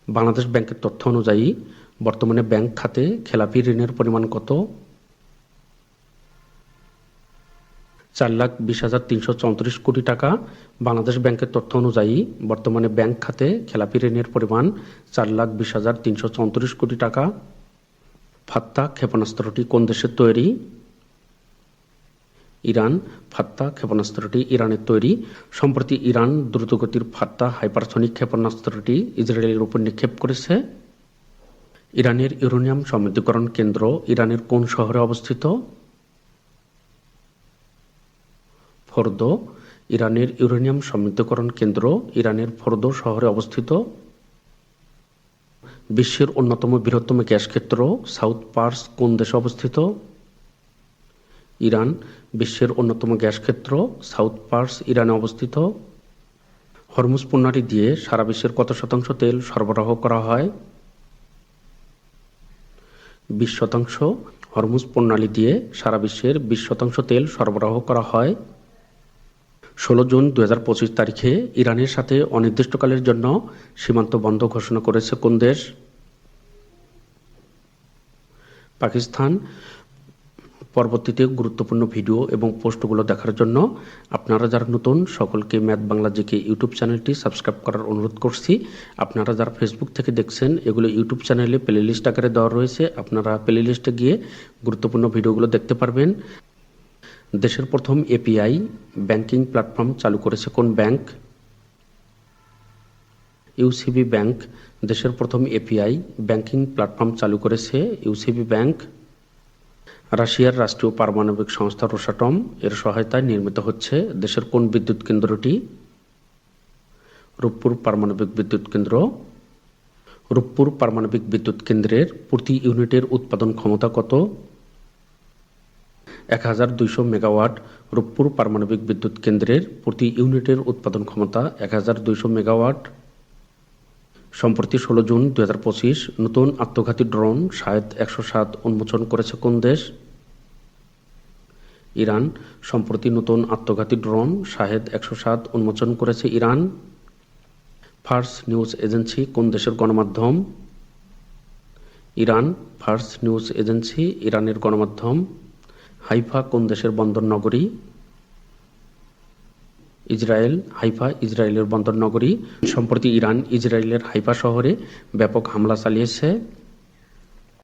বাংলাদেশ ব্যাংকের তথ্য অনুযায়ী বর্তমানে ব্যাংক খাতে খেলাপি ঋণের পরিমাণ কত? 4,20,334 কোটি টাকা। বাংলাদেশ ব্যাংকের তথ্য অনুযায়ী বর্তমানে ব্যাংক খাতে খেলাপি ঋণের পরিমাণ 4,20,334 কোটি টাকা। ফাত্তা ক্ষেপণাস্ত্রটি কোন দেশের তৈরি? ইরান। ফাত্তা ক্ষেপণাস্ত্রটি ইরানের তৈরি। সম্প্রতি ইরান দ্রুতগতির ফাত্তা হাইপারসনিক ক্ষেপণাস্ত্রটি ইসরায়েলের উপর নিক্ষেপ করেছে। ইরানের ইউরেনিয়াম সমৃদ্ধকরণ কেন্দ্র ইরানের কোন শহরে অবস্থিত? ফোর্দো। ইরানের ইউরেনিয়াম সমৃদ্ধকরণ কেন্দ্র ইরানের ফোর্দো শহরে অবস্থিত। বিশ্বের অন্যতম বৃহত্তম গ্যাস ক্ষেত্র সাউথ পার্স কোন দেশে অবস্থিত? ইরান। বিশ্বের অন্যতম গ্যাস ক্ষেত্র সাউথ পার্স ইরানে অবস্থিত। হরমুজ প্রণালী দিয়ে সারা বিশ্বের কত শতাংশ তেল সরবরাহ করা হয়? 20%। হরমুজ প্রণালী দিয়ে সারা বিশ্বের 20% তেল সরবরাহ করা হয়। 16 জুন 2025 তারিখে ইরানের সাথে অনির্দিষ্টকালের জন্য সীমান্ত বন্ধ ঘোষণা করেছে কোন দেশ? পাকিস্তান। পরবর্তীতে গুরুত্বপূর্ণ ভিডিও এবং পোস্টগুলো দেখার জন্য আপনারা যারা নতুন সকলকে ম্যাথ বাংলা জিকে ইউটিউব চ্যানেলটি সাবস্ক্রাইব করার অনুরোধ করছি। আপনারা যারা ফেসবুক থেকে দেখছেন এগুলো ইউটিউব চ্যানেলে প্লেলিস্ট আকারে দেওয়া রয়েছে, আপনারা প্লেলিস্টে গিয়ে গুরুত্বপূর্ণ ভিডিওগুলো দেখতে পারবেন। দেশের প্রথম এপিআই ব্যাংকিং প্ল্যাটফর্ম চালু করেছে কোন ব্যাংক? UCB bank. দেশের প্রথম এপিআই ব্যাংকিং প্ল্যাটফর্ম চালু করেছে ইউসিবি ব্যাংক। রাশিয়ার রাষ্ট্রীয় পারমাণবিক সংস্থা রোসাটম এর সহায়তায় নির্মিত হচ্ছে দেশের কোন বিদ্যুৎ কেন্দ্রটি? রূপপুর পারমাণবিক বিদ্যুৎ কেন্দ্র। রূপপুর পারমাণবিক বিদ্যুৎ কেন্দ্রের প্রতি ইউনিটের উৎপাদন ক্ষমতা কত? 1200 মেগাওয়াট। রূপপুর পারমাণবিক বিদ্যুৎ কেন্দ্রের প্রতি ইউনিটের উৎপাদন ক্ষমতা 1200 মেগাওয়াট। সম্প্রতি 16 জুন 2025 নতুন আত্মঘাতী ড্রোন শাহেদ 107 উন্মোচন করেছে কোন দেশ? ইরান। সম্প্রতি নতুন আত্মঘাতী ড্রোন শাহেদ 107 উন্মোচন করেছে ইরান। ফার্স নিউজ এজেন্সি কোন দেশের গণমাধ্যম? ইরান। ফার্স নিউজ এজেন্সি ইরানের গণমাধ্যম। হাইফা কোন দেশের বন্দর নগরী? ইসরায়েল। হাইফা ইসরায়েলের বন্দর নগরী। সম্প্রতি ইরান ইসরায়েলের হাইফা শহরে ব্যাপক হামলা চালিয়েছে।